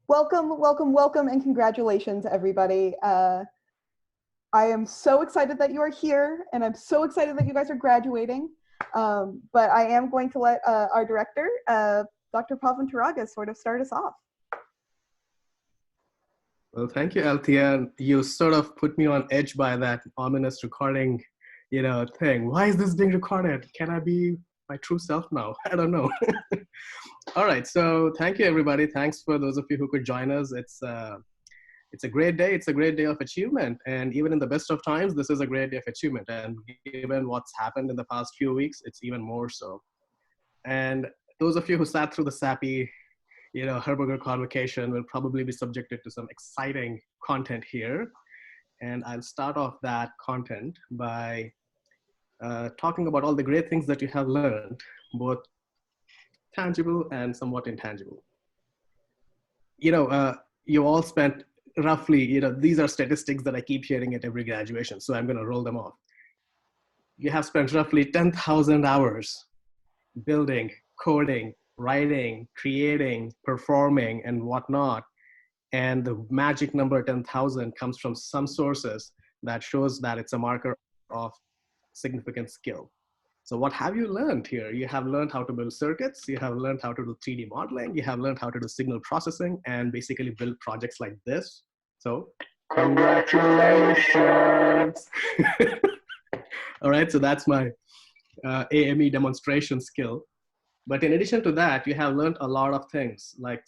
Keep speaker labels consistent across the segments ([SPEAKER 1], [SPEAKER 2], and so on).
[SPEAKER 1] Welcome, welcome, welcome, and congratulations, everybody. I am so excited that you are here, and I'm so excited that you guys are graduating. But I am going to let our director, Dr. Pavan Taraga, sort of start us off.
[SPEAKER 2] Well, thank you, Althea. You sort of put me on edge by that ominous recording, thing. Why is this being recorded? Can I be my true self now? I don't know. All right. So thank you, everybody. Thanks for those of you who could join us. It's a great day. It's a great day of achievement. And even in the best of times, this is a great day of achievement. And given what's happened in the past few weeks, it's even more so. And those of you who sat through the sappy Herberger convocation will probably be subjected to some exciting content here. And I'll start off that content by talking about all the great things that you have learned, both tangible and somewhat intangible. You all spent roughly, these are statistics that I keep hearing at every graduation, so I'm going to roll them off. You have spent roughly 10,000 hours building, coding, writing, creating, performing, and whatnot. And the magic number 10,000 comes from some sources that shows that it's a marker of significant skill. So what have you learned here? You have learned how to build circuits, you have learned how to do 3D modeling, you have learned how to do signal processing, and basically build projects like this. So congratulations. All right, so that's my AME demonstration skill. But in addition to that, you have learned a lot of things like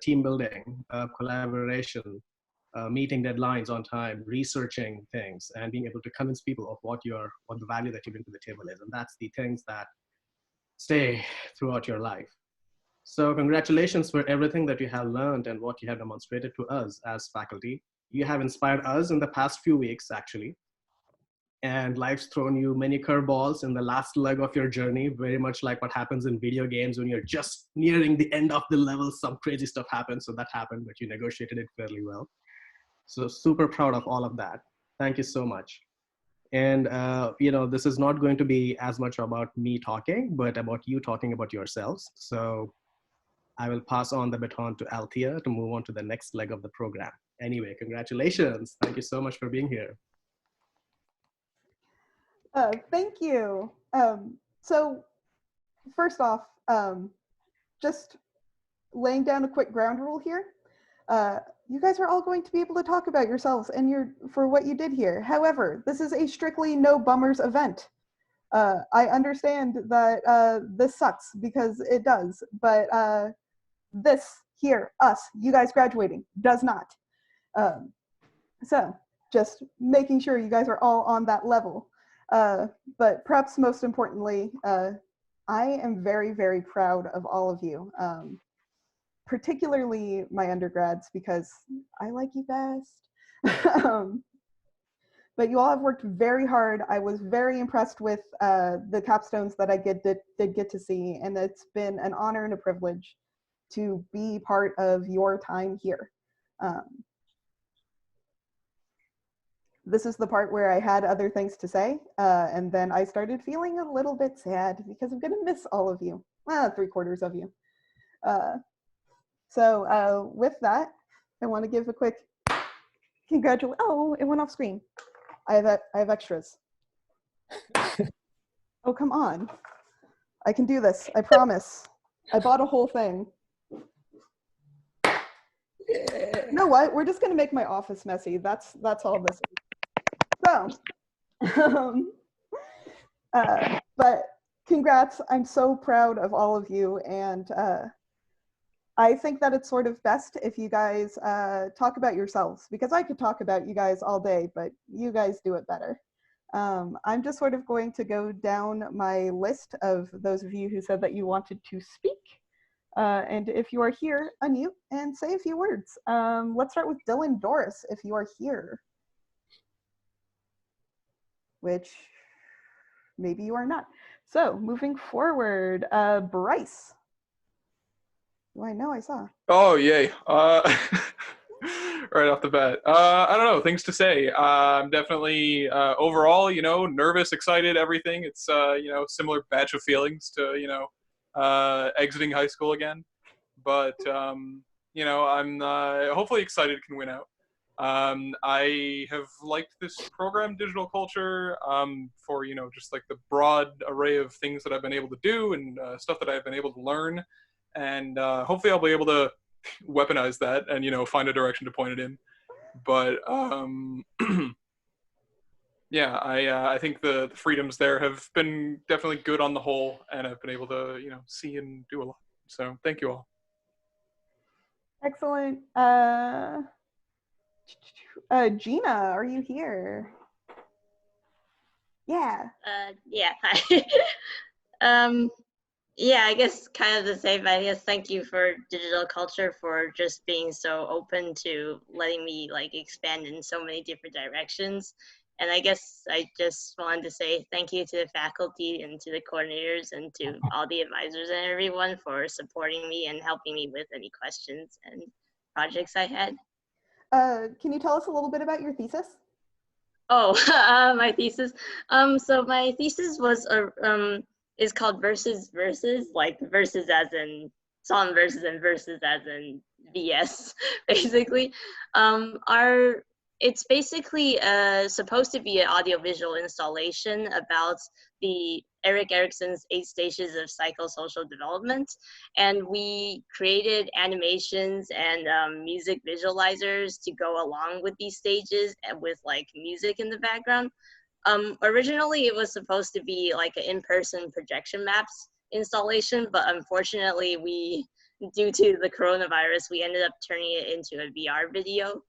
[SPEAKER 2] team building, collaboration, meeting deadlines on time, researching things, and being able to convince people of what the value that you bring to the table is. And that's the things that stay throughout your life. So congratulations for everything that you have learned and what you have demonstrated to us as faculty. You have inspired us in the past few weeks, actually. And life's thrown you many curveballs in the last leg of your journey, very much like what happens in video games when you're just nearing the end of the level, some crazy stuff happens. So that happened, but you negotiated it fairly well. So super proud of all of that. Thank you so much. And, this is not going to be as much about me talking, but about you talking about yourselves. So I will pass on the baton to Althea to move on to the next leg of the program. Anyway, congratulations. Thank you so much for being here.
[SPEAKER 1] Thank you. So first off, just laying down a quick ground rule here. You guys are all going to be able to talk about yourselves and for what you did here. However, this is a strictly no bummers event. I understand that this sucks because it does, but this here, you guys graduating, does not. So just making sure you guys are all on that level. But perhaps most importantly, I am very, very proud of all of you. Particularly my undergrads, because I like you best. But you all have worked very hard. I was very impressed with the capstones that I did get to see, and it's been an honor and a privilege to be part of your time here. This is the part where I had other things to say, and then I started feeling a little bit sad because I'm gonna miss all of you, 3/4 of you. So with that, I want to give a quick congratulations. Oh, it went off screen. I have extras. Oh, come on. I can do this. I promise. I bought a whole thing. You know what? We're just going to make my office messy. That's all this is. So, but congrats. I'm so proud of all of you. And I think that it's sort of best if you guys talk about yourselves, because I could talk about you guys all day, but you guys do it better. I'm just sort of going to go down my list of those of you who said that you wanted to speak. And if you are here, unmute and say a few words. Let's start with Dylan Doris, if you are here. Which maybe you are not. So moving forward, Bryce. Well, I know I saw.
[SPEAKER 3] Oh, yay. Right off the bat. I don't know, things to say. I'm definitely, overall, nervous, excited, everything. It's, similar batch of feelings to, exiting high school again. But I'm hopefully excited can win out. I have liked this program, Digital Culture, for, just like the broad array of things that I've been able to do and stuff that I've been able to learn. And hopefully I'll be able to weaponize that and, find a direction to point it in. But yeah, I think the freedoms there have been definitely good on the whole, and I've been able to, see and do a lot. So thank you all.
[SPEAKER 1] Excellent. Gina, are you here? Yeah.
[SPEAKER 4] Yeah, hi. Yeah, I guess kind of the same. I guess thank you for Digital Culture for just being so open to letting me like expand in so many different directions. And I guess I just wanted to say thank you to the faculty and to the coordinators and to all the advisors and everyone for supporting me and helping me with any questions and projects I had.
[SPEAKER 1] Can you tell us a little bit about your thesis?
[SPEAKER 4] Oh, my thesis. So my thesis was is called Verses, like verses as in song verses and verses as in VS, basically. It's basically supposed to be an audiovisual installation about the Erik Erikson's 8 stages of psychosocial development. And we created animations and music visualizers to go along with these stages and with like music in the background. Originally, it was supposed to be like an in-person projection maps installation, but unfortunately, due to the coronavirus, we ended up turning it into a VR video.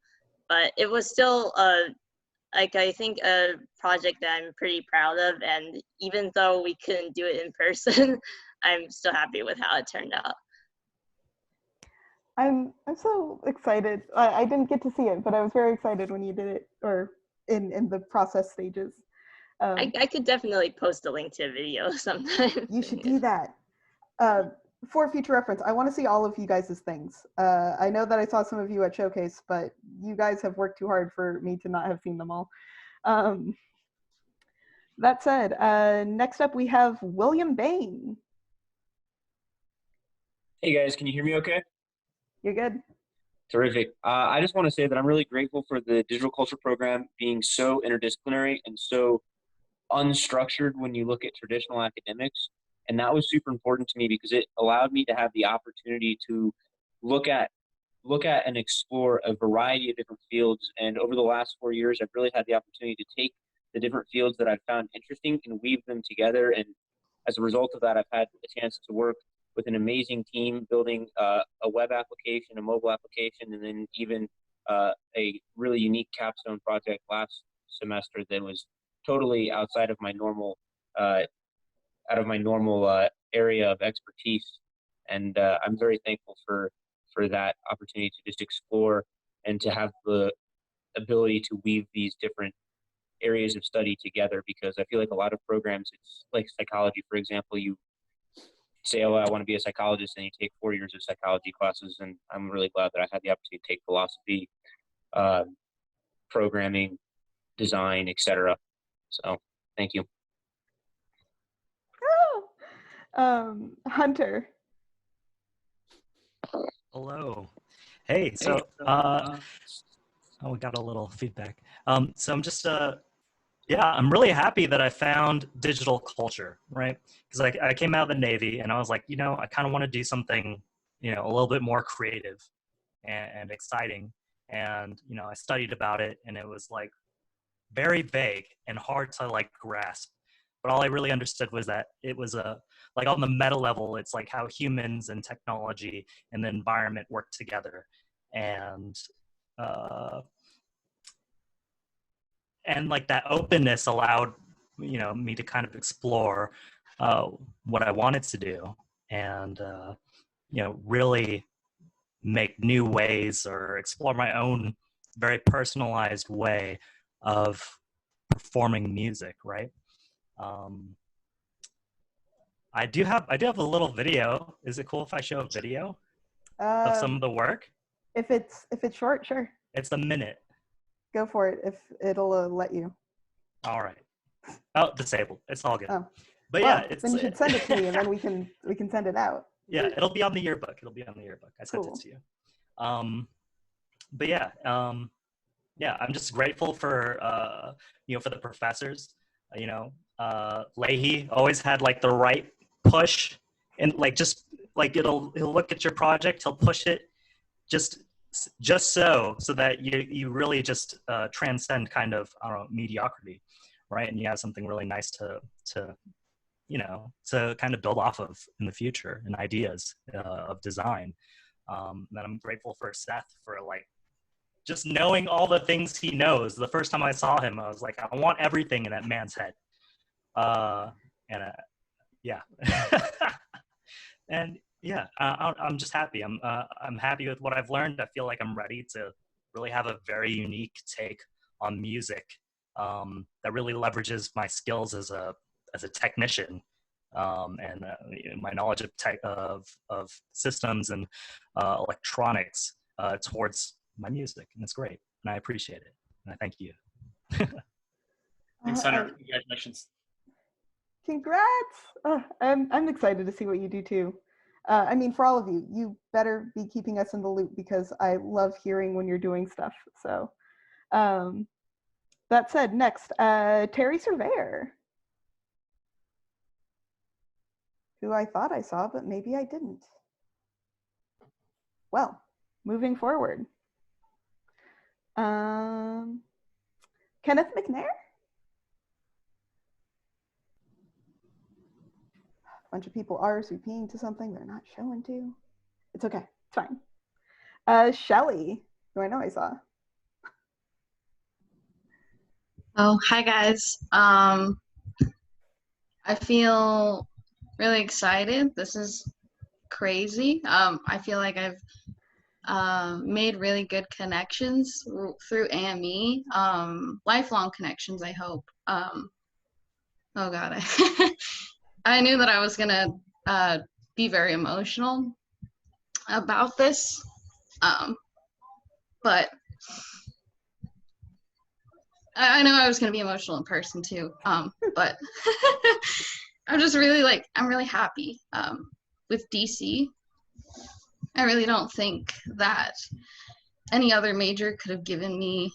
[SPEAKER 4] But it was still I think a project that I'm pretty proud of, and even though we couldn't do it in person, I'm still happy with how it turned out.
[SPEAKER 1] I'm so excited. I didn't get to see it, but I was very excited when you did it, or in the process stages.
[SPEAKER 4] I could definitely post a link to a video sometime.
[SPEAKER 1] You should do that. For future reference, I want to see all of you guys' things. I know that I saw some of you at Showcase, but you guys have worked too hard for me to not have seen them all. That said, next up we have William Bain.
[SPEAKER 5] Hey guys, can you hear me okay?
[SPEAKER 1] You're good.
[SPEAKER 5] Terrific. I just want to say that I'm really grateful for the digital culture program being so interdisciplinary and so unstructured when you look at traditional academics. And that was super important to me because it allowed me to have the opportunity to look at and explore a variety of different fields. And over the last 4 years, I've really had the opportunity to take the different fields that I've found interesting and weave them together. And as a result of that, I've had a chance to work with an amazing team building a web application, a mobile application, and then even a really unique capstone project last semester that was totally outside of my normal area of expertise. And I'm very thankful for that opportunity to just explore and to have the ability to weave these different areas of study together, because I feel like a lot of programs, it's like psychology, for example, you say, oh, I want to be a psychologist, and you take 4 years of psychology classes. And I'm really glad that I had the opportunity to take philosophy, programming, design, etc. So thank you.
[SPEAKER 1] Hunter.
[SPEAKER 6] Hello. Hey, so we got a little feedback. So I'm just yeah, I'm really happy that I found digital culture, right? Because I came out of the Navy and I was like, I kind of want to do something, a little bit more creative and exciting. And, I studied about it and it was like very vague and hard to like grasp. But all I really understood was that it was like on the meta level, it's like how humans and technology and the environment work together. And like that openness allowed, me to kind of explore what I wanted to do and, really make new ways or explore my own very personalized way of performing music, right? I do have a little video. Is it cool if I show a video of some of the work?
[SPEAKER 1] If it's short, sure.
[SPEAKER 6] It's a minute.
[SPEAKER 1] Go for it if it'll let you.
[SPEAKER 6] All right. Oh, disabled. It's all good.
[SPEAKER 1] Oh.
[SPEAKER 6] But
[SPEAKER 1] well,
[SPEAKER 6] yeah,
[SPEAKER 1] then you should send it to me and then we can send it out.
[SPEAKER 6] Yeah, it'll be on the yearbook. I sent it to you. But yeah, yeah, I'm just grateful for for the professors. Leahy always had like the right push, and like just like he'll look at your project, he'll push it just so that you really just transcend kind of, I don't know, mediocrity, right? And you have something really nice to to kind of build off of in the future, and ideas of design. And I'm grateful for Seth for like just knowing all the things he knows. The first time I saw him, I was like, I want everything in that man's head. And yeah. And yeah, I'm just happy. I'm happy with what I've learned. I feel like I'm ready to really have a very unique take on music that really leverages my skills as a technician, and my knowledge of of systems and electronics towards my music, and it's great, and I appreciate it, and I thank you.
[SPEAKER 7] Thanks, Hunter. Congratulations.
[SPEAKER 1] Congrats! I'm excited to see what you do too. I mean, for all of you, you better be keeping us in the loop because I love hearing when you're doing stuff. So, that said, next, Terry Surveyor, who I thought I saw, but maybe I didn't. Well, moving forward. Kenneth McNair? A bunch of people RSVPing to something they're not showing to. It's okay. It's fine. Shelly, who I know I saw.
[SPEAKER 8] Oh, hi guys. I feel really excited. This is crazy. I feel like I've made really good connections through AME, lifelong connections, I hope. Oh God, I knew that I was gonna be very emotional about this, but I know I was gonna be emotional in person too. But I'm just really I'm really happy with DC. I really don't think that any other major could have given me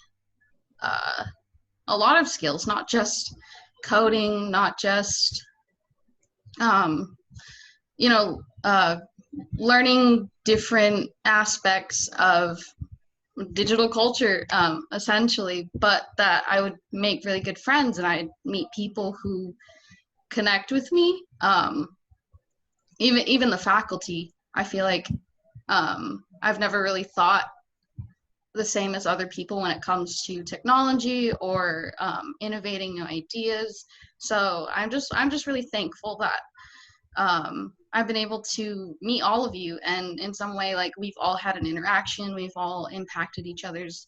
[SPEAKER 8] a lot of skills, not just coding, not just learning different aspects of digital culture, essentially, but that I would make really good friends and I'd meet people who connect with me. Even the faculty, I feel like I've never really thought the same as other people when it comes to technology or innovating new ideas. So I'm just really thankful that I've been able to meet all of you, and in some way, like, we've all had an interaction, we've all impacted each other's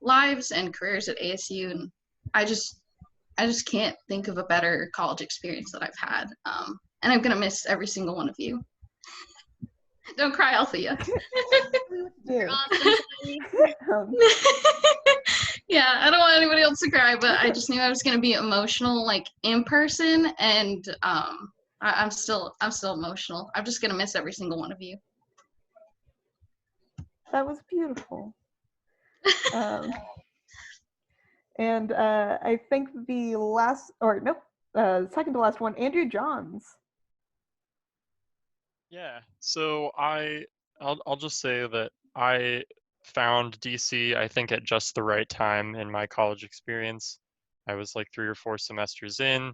[SPEAKER 8] lives and careers at ASU, and I just can't think of a better college experience that I've had, and I'm gonna miss every single one of you. Don't cry, Althea.
[SPEAKER 1] You're
[SPEAKER 8] awesome. Yeah, I don't want anybody else to cry, but I just knew I was gonna be emotional, like, in person, and I'm still emotional. I'm just gonna miss every single one of you.
[SPEAKER 1] That was beautiful. And I think the last, or nope, second to last one, Andrew Johns.
[SPEAKER 9] Yeah, so I'll just say that I found DC, I think, at just the right time in my college experience. I was like 3 or 4 semesters in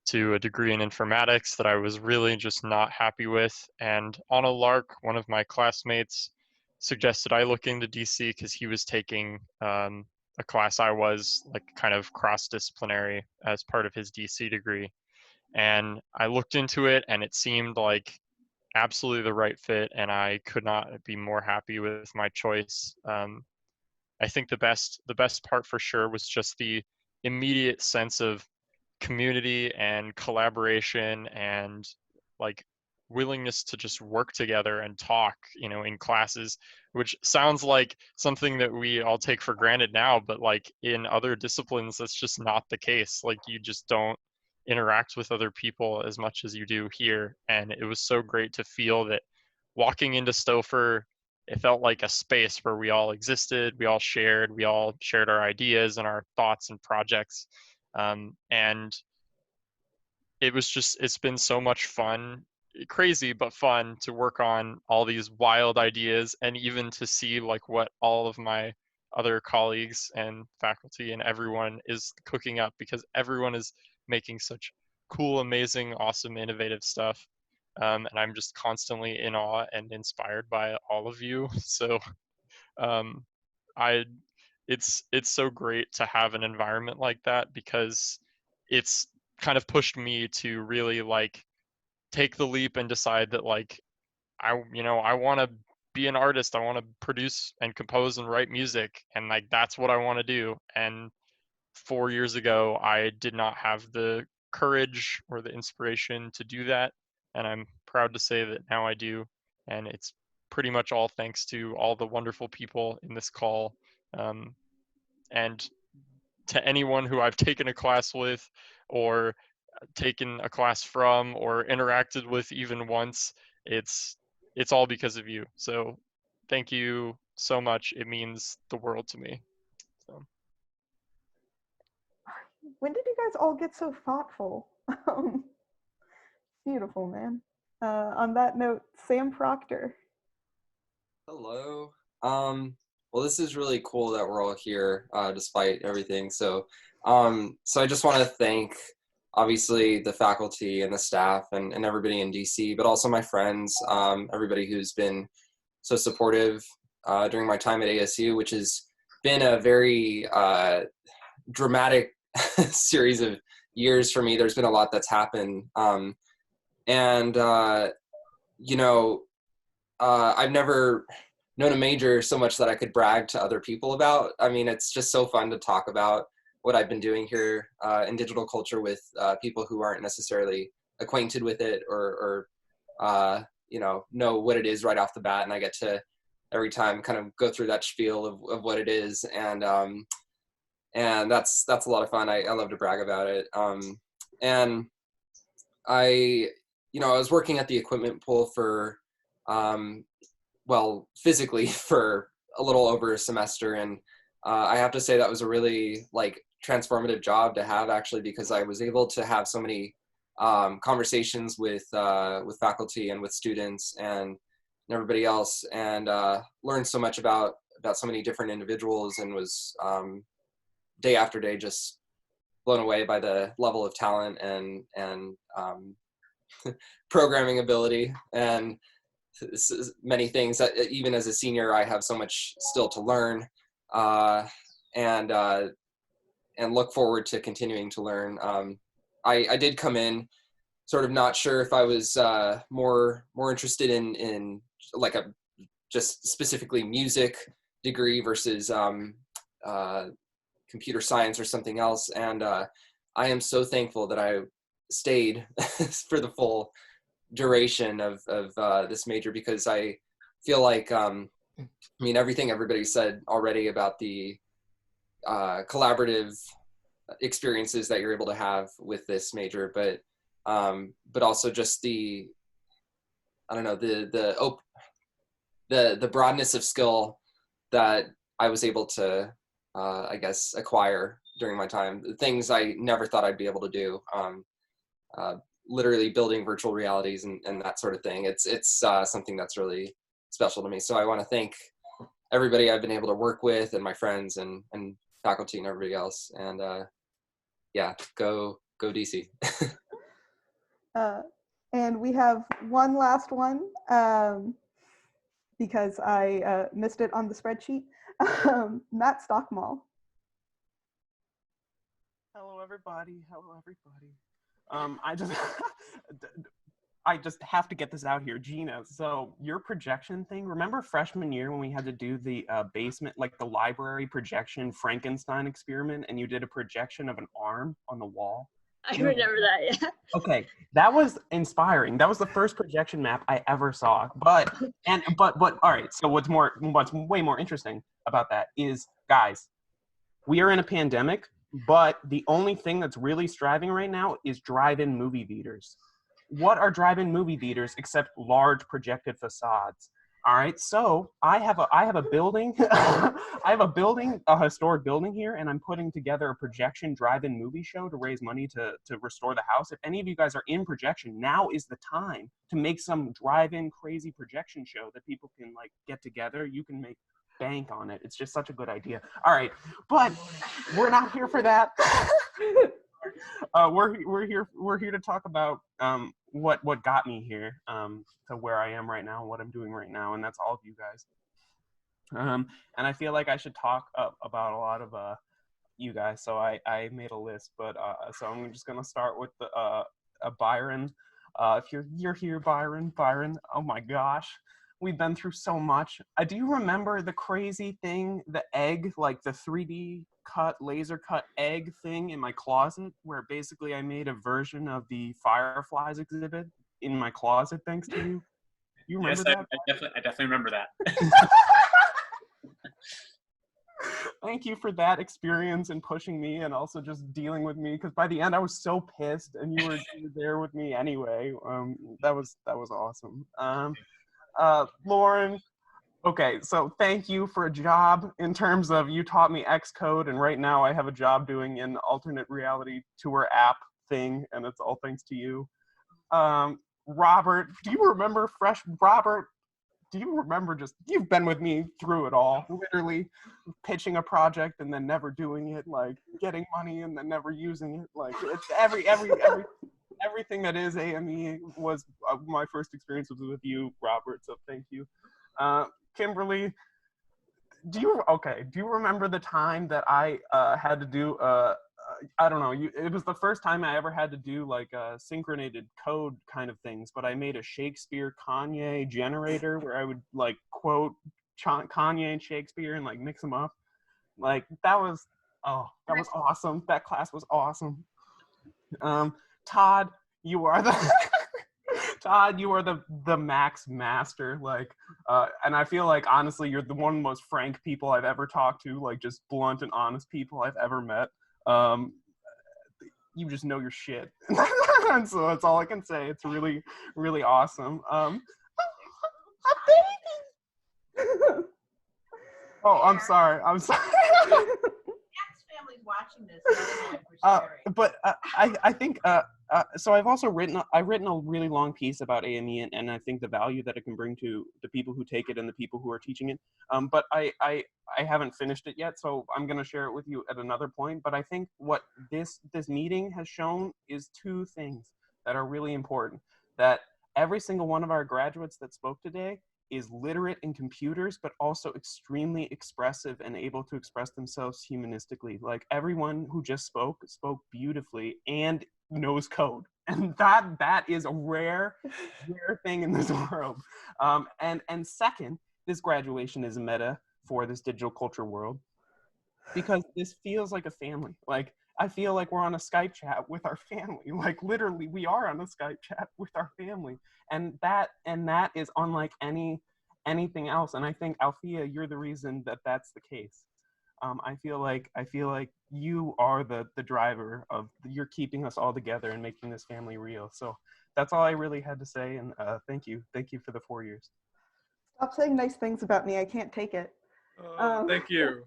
[SPEAKER 9] to a degree in informatics that I was really just not happy with. And on a lark, one of my classmates suggested I look into DC because he was taking a class I was, like, kind of cross-disciplinary as part of his DC degree. And I looked into it and it seemed like absolutely the right fit, and I could not be more happy with my choice. I think the best part for sure was just the immediate sense of community and collaboration and like willingness to just work together and talk, in classes, which sounds like something that we all take for granted now, but like in other disciplines, that's just not the case. Like, you just don't interact with other people as much as you do here. And it was so great to feel that walking into Stouffer, it felt like a space where we all existed, we all shared our ideas and our thoughts and projects. And it's been so much fun, crazy but fun, to work on all these wild ideas, and even to see like what all of my other colleagues and faculty and everyone is cooking up, because everyone is making such cool, amazing, awesome, innovative stuff. And I'm just constantly in awe and inspired by all of you. So um, I it's so great to have an environment like that, because it's kind of pushed me to really like take the leap and decide that like I want to be an artist. I want to produce and compose and write music, and like that's what I want to do. And 4 years ago I did not have the courage or the inspiration to do that, and I'm proud to say that now I do. And it's pretty much all thanks to all the wonderful people in this call, and to anyone who I've taken a class with, or taken a class from, or interacted with even once. It's all because of you. So thank you so much. It means the world to me. So.
[SPEAKER 1] When did you guys all get so thoughtful? Beautiful, man. On that note, Sam Proctor.
[SPEAKER 10] Hello. Well, this is really cool that we're all here, despite everything. So I just want to thank, obviously, the faculty and the staff and everybody in DC, but also my friends, everybody who's been so supportive during my time at ASU, which has been a very dramatic series of years for me. There's been a lot that's happened. I've never known a major so much that I could brag to other people about. I mean, it's just so fun to talk about what I've been doing here in digital culture with people who aren't necessarily acquainted with it or know what it is right off the bat. And I get to every time kind of go through that spiel of what it is. And that's a lot of fun. I love to brag about it. And I was working at the equipment pool for, physically for a little over a semester. And I have to say that was a really transformative job to have, actually, because I was able to have so many conversations with faculty and with students and everybody else, and learned so much about so many different individuals, and was day after day just blown away by the level of talent and programming ability and many things that even as a senior I have so much still to learn, and look forward to continuing to learn. I did come in sort of not sure if I was more interested in like a just specifically music degree versus computer science or something else, and I am so thankful that I stayed for the full duration of this major, because I feel like everything everybody said already about the collaborative experiences that you're able to have with this major, but also just the broadness of skill that I was able to acquire during my time, things I never thought I'd be able to do, literally building virtual realities and that sort of thing. It's something that's really special to me. So I want to thank everybody I've been able to work with, and my friends and faculty and everybody else. And go DC.
[SPEAKER 1] And we have one last one, because I missed it on the spreadsheet. Matt Stockmall.
[SPEAKER 11] Hello, everybody. I just have to get this out here. Gina, so your projection thing, remember freshman year when we had to do the basement, like the library projection Frankenstein experiment, and you did a projection of an arm on the wall?
[SPEAKER 4] I remember that, yeah.
[SPEAKER 11] Okay, that was inspiring. That was the first projection map I ever saw. But all right, so what's way more interesting about that is, guys, we are in a pandemic, but the only thing that's really striving right now is drive-in movie theaters. What are drive-in movie theaters except large projected facades? All right, so I have a building, a historic building here, and I'm putting together a projection drive-in movie show to raise money to restore the house. If any of you guys are in projection, now is the time to make some drive-in crazy projection show that people can like get together. You can make bank on it. It's just such a good idea. All right, but we're not here for that. We're here to talk about what got me here to where I am right now, what I'm doing right now, and that's all of you guys. And I feel like I should talk about a lot of you guys, so I made a list, but so I'm just gonna start with the Byron. If you're here, Byron, oh my gosh. We've been through so much. Do you remember the crazy thing, the egg, like the 3D cut, laser cut egg thing in my closet, where basically I made a version of the Fireflies exhibit in my closet thanks to you? You remember that?
[SPEAKER 7] I definitely remember that.
[SPEAKER 11] Thank you for that experience and pushing me and also just dealing with me, because by the end I was so pissed and you were there with me anyway. That was awesome. Lauren, okay, so thank you for a job in terms of you taught me Xcode, and right now I have a job doing an alternate reality tour app thing, and it's all thanks to you. Robert, do you remember you've been with me through it all, literally pitching a project and then never doing it, like getting money and then never using it, like it's everything that is AME was my first experience was with you, Robert, so thank you. Kimberly, do you remember the time that I had to do I don't know, it was the first time I ever had to do like synchronated code kind of things, but I made a Shakespeare Kanye generator where I would like quote Kanye and Shakespeare and like mix them up. Like that was awesome. That class was awesome. Todd, you are the Todd, you are the max master, like and I feel like honestly you're the one of the most frank people I've ever talked to, like just blunt and honest people I've ever met. You just know your shit. And so that's all I can say. It's really, really awesome. Oh, I'm sorry.
[SPEAKER 12] Family's watching this.
[SPEAKER 11] But I think so. I've written a really long piece about AME and I think the value that it can bring to the people who take it and the people who are teaching it. But I haven't finished it yet, so I'm going to share it with you at another point. But I think what this meeting has shown is two things that are really important. That every single one of our graduates that spoke today is literate in computers, but also extremely expressive and able to express themselves humanistically. Like everyone who just spoke beautifully and knows code. And that is a rare thing in this world. And second, this graduation is a meta for this digital culture world because this feels like a family. Like I feel like we're on a Skype chat with our family. Like literally we are on a Skype chat with our family. And that is unlike anything else. And I think Althea, you're the reason that that's the case. I feel like you are the driver of you're keeping us all together and making this family real. So that's all I really had to say. And thank you for the 4 years.
[SPEAKER 1] Stop saying nice things about me. I can't take it.
[SPEAKER 3] Thank you.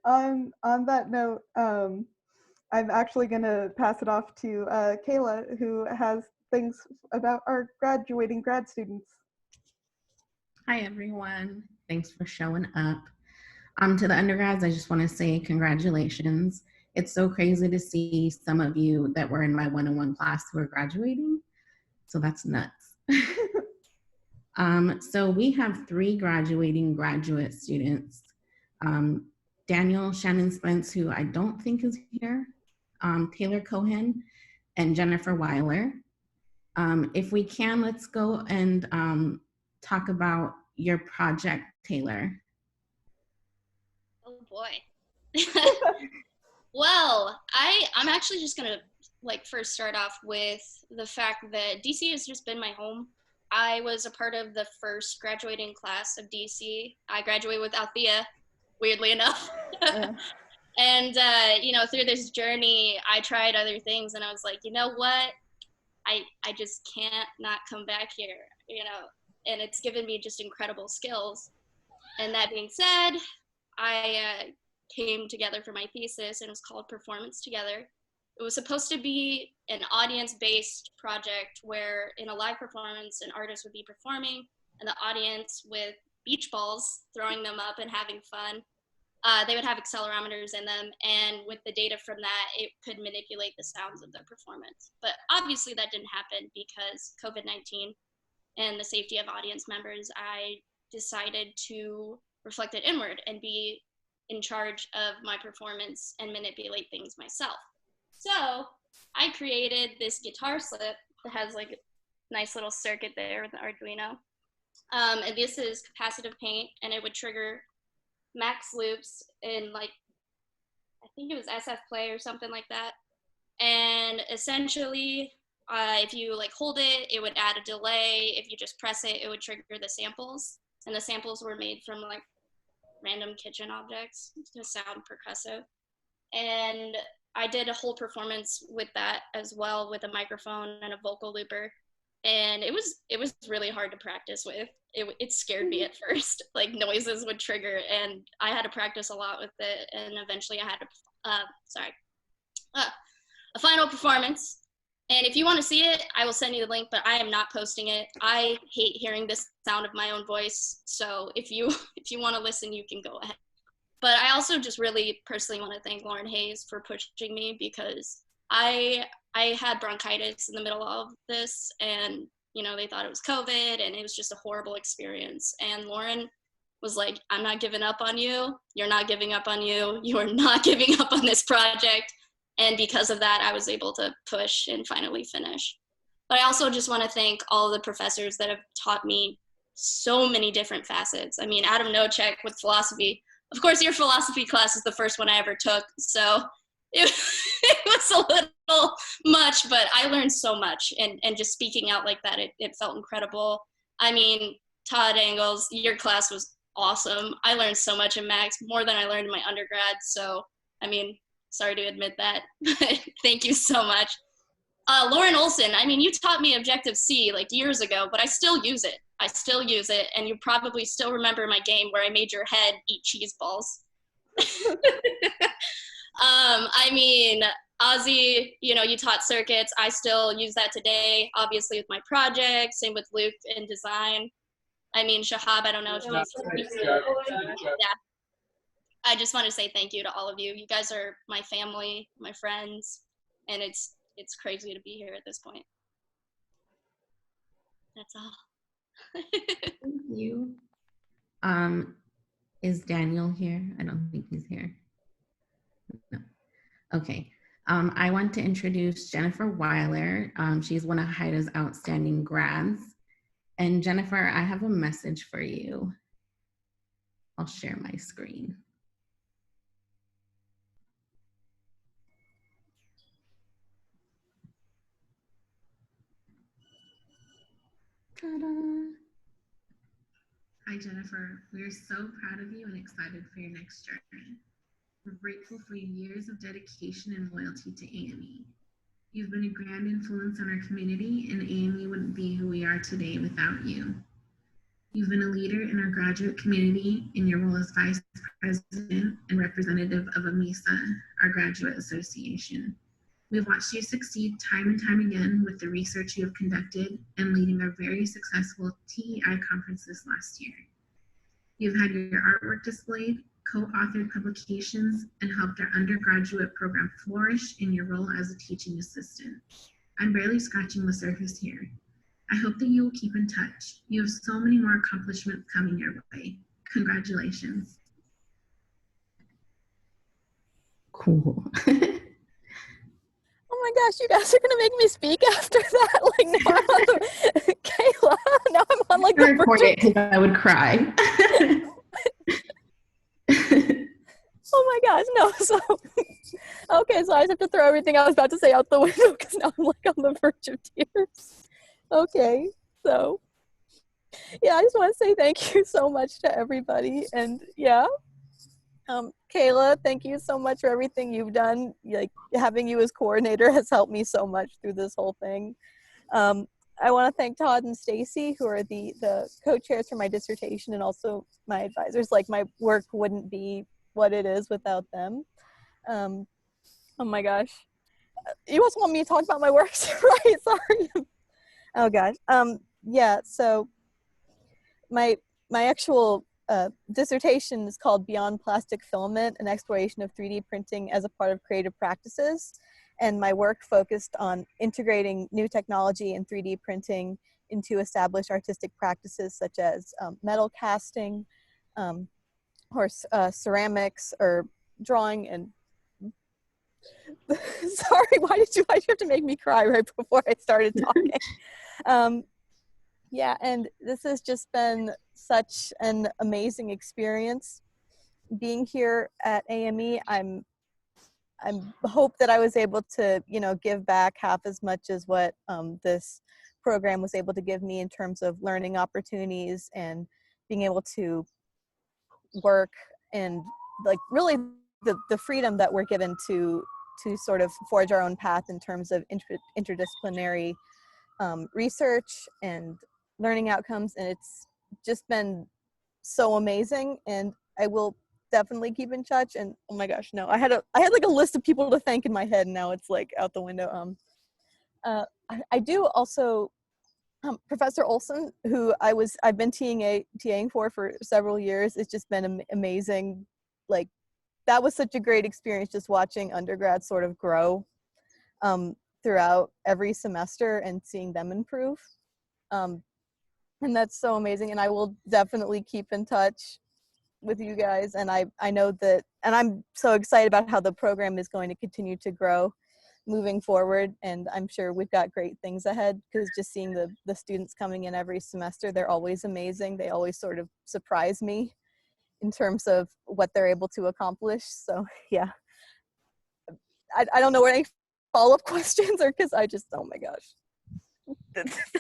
[SPEAKER 1] On that note, I'm actually going to pass it off to Kayla, who has things about our graduating grad students.
[SPEAKER 12] Hi, everyone. Thanks for showing up. To the undergrads, I just want to say congratulations. It's so crazy to see some of you that were in my one-on-one class who are graduating. So that's nuts. So we have 3 graduating graduate students. Daniel Shannon Spence, who I don't think is here, Taylor Cohen, and Jennifer Wyler. If we can, let's go and talk about your project, Taylor.
[SPEAKER 13] Oh boy. Well, I'm actually just gonna first start off with the fact that DC has just been my home. I was a part of the first graduating class of DC. I graduated with Althea, weirdly enough. And, through this journey, I tried other things and I was like, you know what? I just can't not come back here, you know, and it's given me just incredible skills. And that being said, I came together for my thesis, and it was called Performance Together. It was supposed to be an audience-based project where in a live performance, an artist would be performing and the audience with beach balls, throwing them up and having fun. They would have accelerometers in them, and with the data from that, it could manipulate the sounds of their performance. But obviously that didn't happen because COVID-19 and the safety of audience members. I decided to reflect it inward and be in charge of my performance and manipulate things myself. So I created this guitar slip that has like a nice little circuit there with the Arduino. And this is capacitive paint, and it would trigger max loops in like, I think it was SF Play or something like that. And essentially, if you like hold it, it would add a delay. If you just press it, it would trigger the samples. And the samples were made from like random kitchen objects to sound percussive. And I did a whole performance with that as well, with a microphone and a vocal looper. And it was really hard to practice with. It scared me at first, like noises would trigger, and I had to practice a lot with it. And eventually I had a final performance. And if you want to see it, I will send you the link, but I am not posting it. I hate hearing the sound of my own voice. So if you want to listen, you can go ahead. But I also just really personally want to thank Lauren Hayes for pushing me, because I had bronchitis in the middle of this, and you know, they thought it was COVID, and it was just a horrible experience. And Lauren was like, I'm not giving up on you. You're not giving up on you. You are not giving up on this project. And because of that, I was able to push and finally finish. But I also just want to thank all of the professors that have taught me so many different facets. I mean, Adam Nochek with philosophy. Of course, your philosophy class is the first one I ever took, so it was a little much, but I learned so much. And just speaking out like that, it felt incredible. I mean, Todd Engels, your class was awesome. I learned so much in Max, more than I learned in my undergrad. So, I mean, sorry to admit that, but thank you so much. Lauren Olson, I mean, you taught me Objective-C like years ago, but I still use it. I still use it, and you probably still remember my game where I made your head eat cheese balls. I mean, Ozzy, you know, you taught circuits. I still use that today, obviously with my project. Same with Luke in design. I mean, Shahab, I don't know if he's yeah. I just want to say thank you to all of you. You guys are my family, my friends, and it's crazy to be here at this point. That's all.
[SPEAKER 12] Thank you. Is Daniel here? I don't think he's here. No. Okay. I want to introduce Jennifer Wyler. She's one of HIDA's outstanding grads. And Jennifer, I have a message for you. I'll share my screen. Ta-da. Hi, Jennifer. We're so proud of you and excited for your next journey. We're grateful for your years of dedication and loyalty to AME. You've been a grand influence on our community, and AME wouldn't be who we are today without you. You've been a leader in our graduate community in your role as Vice President and representative of AMESA, our graduate association. We've watched you succeed time and time again with the research you have conducted and leading our very successful TEI conference this last year. You've had your artwork displayed, co-authored publications, and helped our undergraduate program flourish in your role as a teaching assistant. I'm barely scratching the surface here. I hope that you will keep in touch. You have so many more accomplishments coming your way. Congratulations. Cool.
[SPEAKER 14] Oh my gosh, you guys are gonna make me speak after that? Like, now I'm Kayla, now I'm on like the
[SPEAKER 12] record it because I would cry.
[SPEAKER 14] Oh my gosh, no, so, okay, so I just have to throw everything I was about to say out the window because now I'm like on the verge of tears. Okay, so, yeah, I just want to say thank you so much to everybody, and yeah. Kayla, thank you so much for everything you've done. Like, having you as coordinator has helped me so much through this whole thing. I want to thank Todd and Stacy, who are the co-chairs for my dissertation and also my advisors. Like, my work wouldn't be what it is without them. Oh my gosh. You also want me to talk about my works, right? Sorry. Oh gosh. Yeah, so my actual dissertation is called Beyond Plastic Filament, an exploration of 3D printing as a part of creative practices. And my work focused on integrating new technology and 3D printing into established artistic practices such as metal casting, or ceramics, or drawing. And sorry, why did you have to make me cry right before I started talking? Yeah, and this has just been such an amazing experience being here at AME. I hope that I was able to, give back half as much as what this program was able to give me in terms of learning opportunities and being able to work, and like really the freedom that we're given to sort of forge our own path in terms of interdisciplinary research and learning outcomes. And it's just been so amazing, and I will definitely keep in touch. And oh my gosh, no, I had like a list of people to thank in my head, and now it's like out the window. I do also Professor Olson, who I've been TAing for several years. It's just been amazing. Like, that was such a great experience, just watching undergrads sort of grow throughout every semester and seeing them improve. And that's so amazing. And I will definitely keep in touch with you guys. And I know that, and I'm so excited about how the program is going to continue to grow moving forward. And I'm sure we've got great things ahead, because just seeing the students coming in every semester, they're always amazing. They always sort of surprise me in terms of what they're able to accomplish. So yeah, I don't know what any follow-up questions are, because I just, oh my gosh.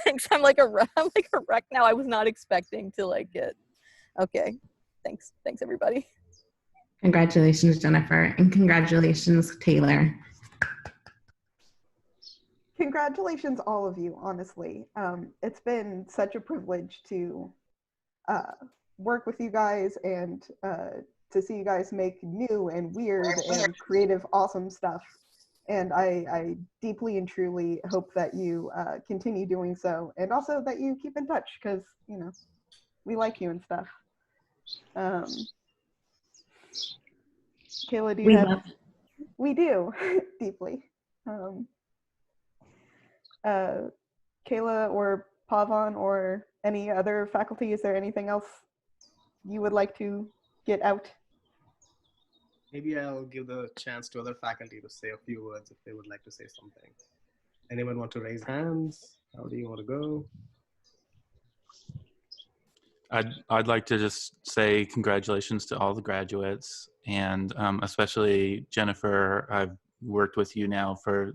[SPEAKER 14] Thanks. I'm like a wreck now. I was not expecting to like get. Okay. Thanks everybody.
[SPEAKER 12] Congratulations, Jennifer, and congratulations, Taylor.
[SPEAKER 1] Congratulations, all of you, honestly. It's been such a privilege to work with you guys and to see you guys make new and weird and creative, awesome stuff. And I deeply and truly hope that you continue doing so, and also that you keep in touch, because, we like you and stuff. Kayla, do you have? We do, deeply. Kayla or Pavan or any other faculty, is there anything else you would like to get out?
[SPEAKER 2] Maybe I'll give the chance to other faculty to say a few words if they would like to say something. Anyone want to raise hands? How do you want to go?
[SPEAKER 15] I'd like to just say congratulations to all the graduates, and especially Jennifer. I've worked with you now for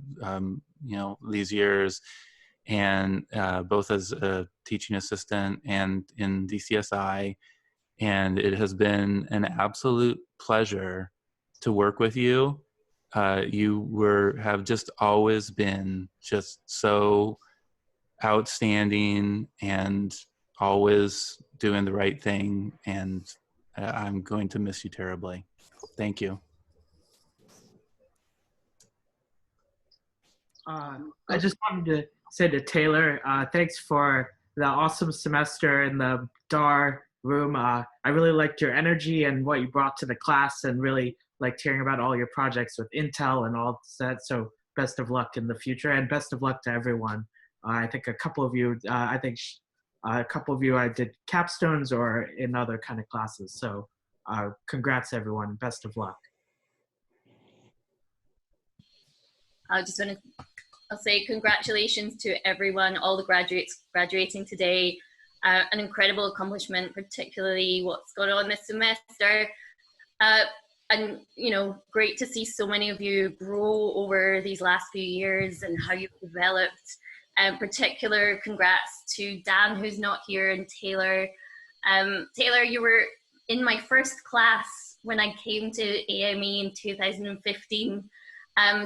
[SPEAKER 15] these years, and both as a teaching assistant and in DCSI, and it has been an absolute pleasure to work with you. You have just always been just so outstanding and always doing the right thing, and I'm going to miss you terribly. Thank you.
[SPEAKER 16] I just wanted to say to Taylor, thanks for the awesome semester in the DAR room. I really liked your energy and what you brought to the class, and really liked hearing about all your projects with Intel and all that. So best of luck in the future, and best of luck to everyone. I think a couple of you, I did capstones or in other kind of classes. So congrats everyone, best of luck.
[SPEAKER 17] I'll say congratulations to everyone, all the graduates graduating today. An incredible accomplishment, particularly what's going on this semester. And, great to see so many of you grow over these last few years and how you've developed. Particular congrats to Dan, who's not here, and Taylor. Taylor, you were in my first class when I came to AME in 2015.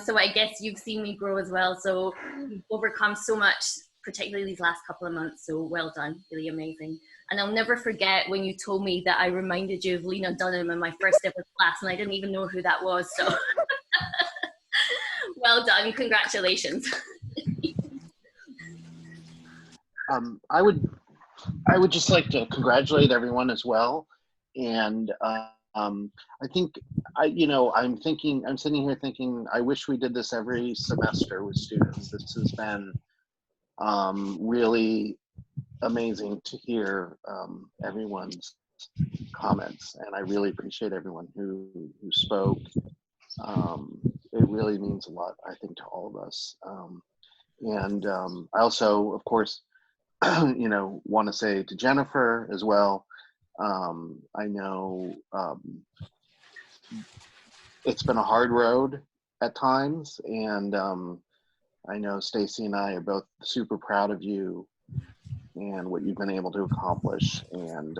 [SPEAKER 17] So I guess you've seen me grow as well. So you've overcome so much particularly these last couple of months. So well done, really amazing. And I'll never forget when you told me that I reminded you of Lena Dunham in my first ever class, and I didn't even know who that was. So well done, congratulations.
[SPEAKER 18] I would just like to congratulate everyone as well, and I think I'm sitting here thinking I wish we did this every semester with students. This has been really amazing to hear everyone's comments, and I really appreciate everyone who spoke. It really means a lot, I think, to all of us. And I also, of course, want to say to Jennifer as well. I know it's been a hard road at times, and I know Stacy and I are both super proud of you and what you've been able to accomplish. And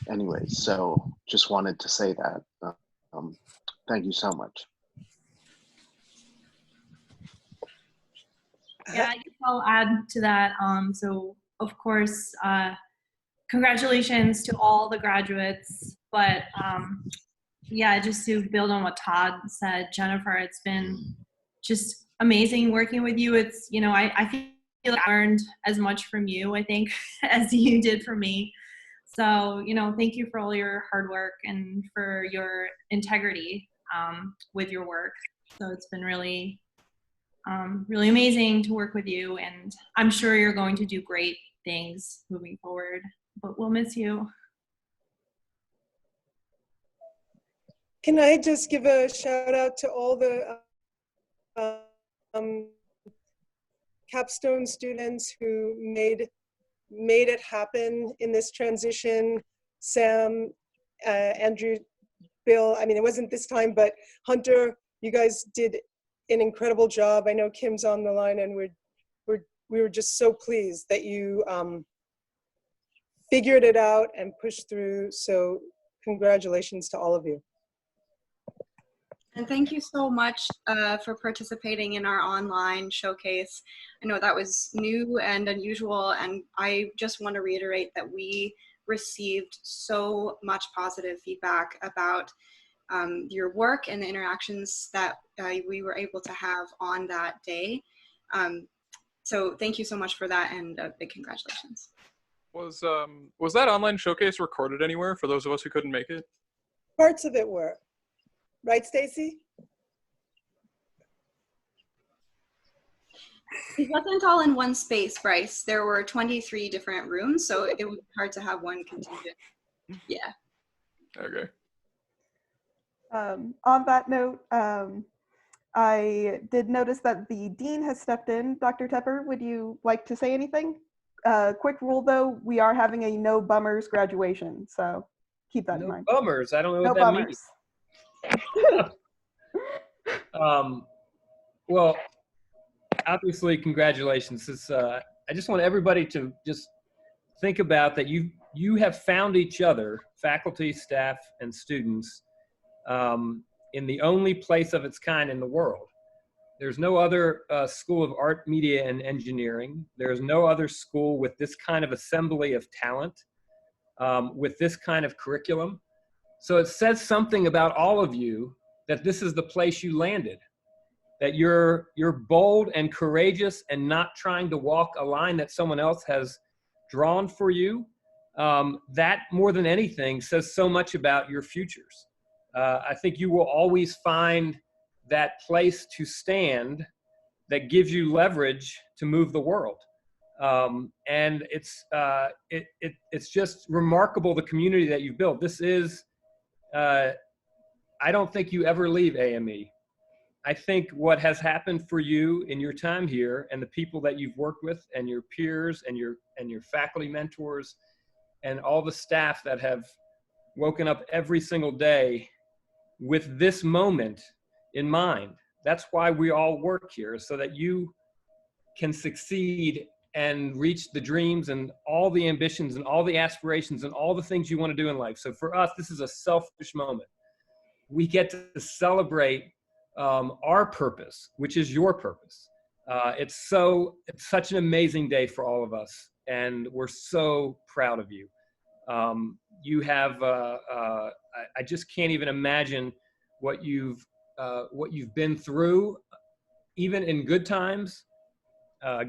[SPEAKER 18] anyways, so just wanted to say that. Thank you so much.
[SPEAKER 19] Yeah, I guess I'll add to that. So of course, congratulations to all the graduates, but yeah, just to build on what Todd said, Jennifer, it's been just amazing working with you. It's, I feel like I learned as much from you, I think, as you did from me. So, thank you for all your hard work and for your integrity with your work. So it's been really amazing to work with you, and I'm sure you're going to do great things moving forward, but we'll miss you.
[SPEAKER 20] Can I just give a shout out to all the capstone students who made it happen in this transition? Sam, Andrew, Bill, I mean, it wasn't this time, but Hunter, you guys did an incredible job. I know Kim's on the line, and we were just so pleased that you figured it out and pushed through. So congratulations to all of you.
[SPEAKER 21] And thank you so much for participating in our online showcase. I know that was new and unusual, and I just want to reiterate that we received so much positive feedback about your work and the interactions that we were able to have on that day. So thank you so much for that, and a big congratulations.
[SPEAKER 3] Was that online showcase recorded anywhere for those of us who couldn't make it?
[SPEAKER 20] Parts of it were. Right, Stacy?
[SPEAKER 21] It wasn't all in one space, Bryce. There were 23 different rooms, so it was hard to have one contingent. Yeah.
[SPEAKER 3] Okay.
[SPEAKER 1] On that note, I did notice that the dean has stepped in. Dr. Tepper, would you like to say anything? Quick rule though, we are having a no bummers graduation, so keep that in mind.
[SPEAKER 22] Bummers, I don't know what
[SPEAKER 1] No
[SPEAKER 22] that
[SPEAKER 1] bummers.
[SPEAKER 22] means. Well, obviously, congratulations. I just want everybody to just think about that you have found each other, faculty, staff, and students, in the only place of its kind in the world. There's no other school of art, media, and engineering. There's no other school with this kind of assembly of talent, with this kind of curriculum. So it says something about all of you that this is the place you landed, that you're bold and courageous and not trying to walk a line that someone else has drawn for you. That more than anything says so much about your futures. I think you will always find that place to stand that gives you leverage to move the world. And it's just remarkable, the community that you've built. This is, I don't think you ever leave AME. I think what has happened for you in your time here, and the people that you've worked with, and your peers, and your faculty mentors, and all the staff that have woken up every single day with this moment in mind. That's why we all work here, so that you can succeed and reach the dreams and all the ambitions and all the aspirations and all the things you want to do in life. So for us, this is a selfish moment. We get to celebrate our purpose, which is your purpose. It's such an amazing day for all of us, and we're so proud of you. You have, I just can't even imagine what you've been through, even in good times.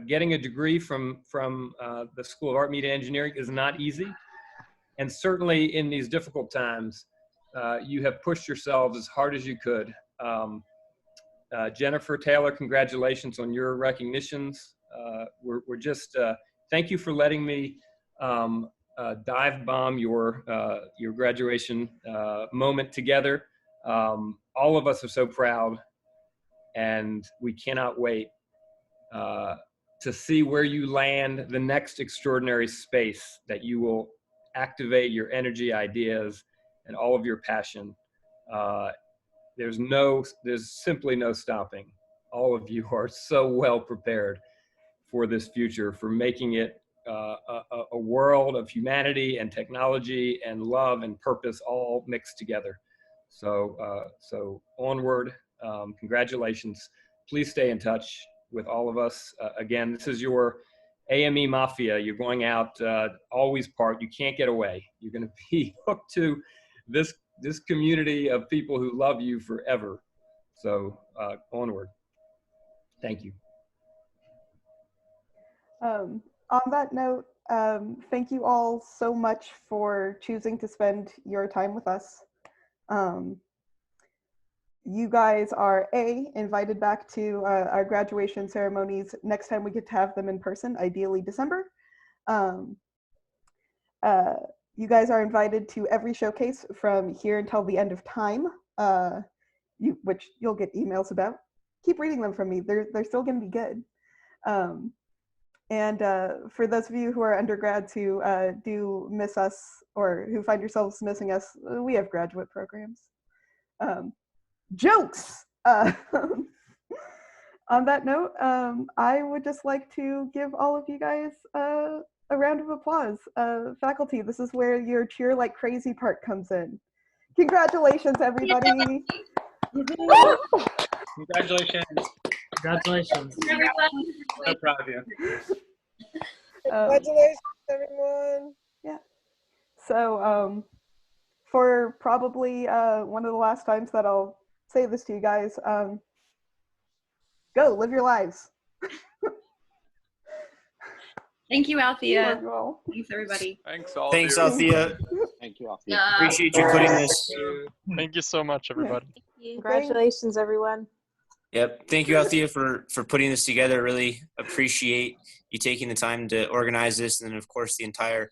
[SPEAKER 22] Getting a degree from the School of Art, Media, and Engineering is not easy. And certainly in these difficult times, you have pushed yourselves as hard as you could. Jennifer, Taylor, congratulations on your recognitions. We're just, thank you for letting me dive bomb your graduation moment together. All of us are so proud, and we cannot wait to see where you land the next extraordinary space that you will activate your energy, ideas, and all of your passion. There's simply no stopping. All of you are so well prepared for this future, for making it a world of humanity and technology and love and purpose all mixed together. So onward, congratulations. Please stay in touch with all of us. Again, this is your AME Mafia. You're going out, always part. You can't get away. You're going to be hooked to this community of people who love you forever. So onward. Thank you.
[SPEAKER 1] On that note, thank you all so much for choosing to spend your time with us. You guys are invited back to our graduation ceremonies next time we get to have them in person, ideally December. You guys are invited to every showcase from here until the end of time, which you'll get emails about. Keep reading them from me. They're still going to be good. And for those of you who are undergrads who do miss us or who find yourselves missing us, we have graduate programs. Jokes! On that note, I would just like to give all of you guys a round of applause. Faculty, this is where your cheer like crazy part comes in. Congratulations, everybody.
[SPEAKER 7] Congratulations.
[SPEAKER 16] Congratulations.
[SPEAKER 7] So proud of you.
[SPEAKER 20] Congratulations, everyone.
[SPEAKER 1] Yeah. So for probably one of the last times that I'll say this to you guys, go live your lives.
[SPEAKER 21] Thank you, Althea.
[SPEAKER 1] You are
[SPEAKER 21] Thanks, everybody.
[SPEAKER 3] Thanks, all.
[SPEAKER 5] Thanks, Althea.
[SPEAKER 18] Thank you, Althea.
[SPEAKER 5] Appreciate you putting this.
[SPEAKER 9] Thank you so much, everybody.
[SPEAKER 6] Congratulations, everyone.
[SPEAKER 5] Yep. Thank you, Althea, for putting this together. Really appreciate you taking the time to organize this, and then, of course, the entire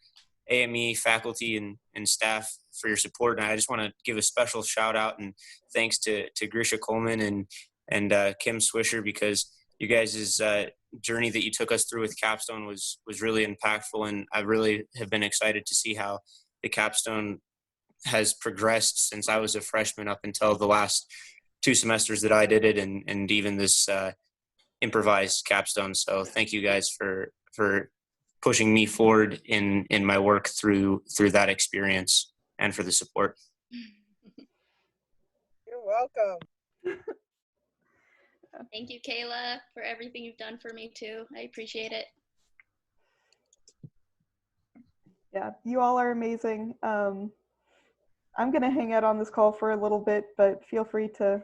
[SPEAKER 5] AME faculty and staff for your support. And I just want to give a special shout out and thanks to Grisha Coleman and Kim Swisher, because you guys' journey that you took us through with Capstone was really impactful, and I really have been excited to see how the Capstone has progressed since I was a freshman up until the last 2 semesters that I did it, and even this improvised Capstone. So thank you guys for pushing me forward in my work through that experience, and for the support.
[SPEAKER 20] You're welcome.
[SPEAKER 13] Thank you, Kayla, for everything you've done for me too. I appreciate it.
[SPEAKER 1] Yeah, you all are amazing. I'm going to hang out on this call for a little bit, but feel free to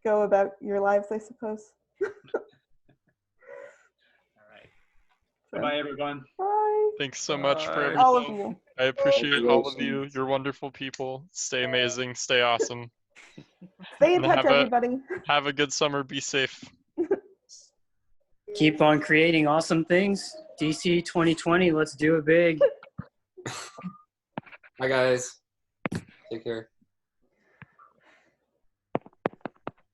[SPEAKER 1] go about your lives, I suppose.
[SPEAKER 7] Bye, everyone.
[SPEAKER 1] Bye.
[SPEAKER 9] Thanks so much for everything.
[SPEAKER 1] All of you.
[SPEAKER 9] I appreciate all of you. You're wonderful people. Stay amazing. Stay awesome.
[SPEAKER 1] Stay in
[SPEAKER 9] And
[SPEAKER 1] touch, everybody.
[SPEAKER 9] Have a good summer. Be safe.
[SPEAKER 23] Keep on creating awesome things. DC 2020, let's do it big.
[SPEAKER 10] Bye, guys. Take care.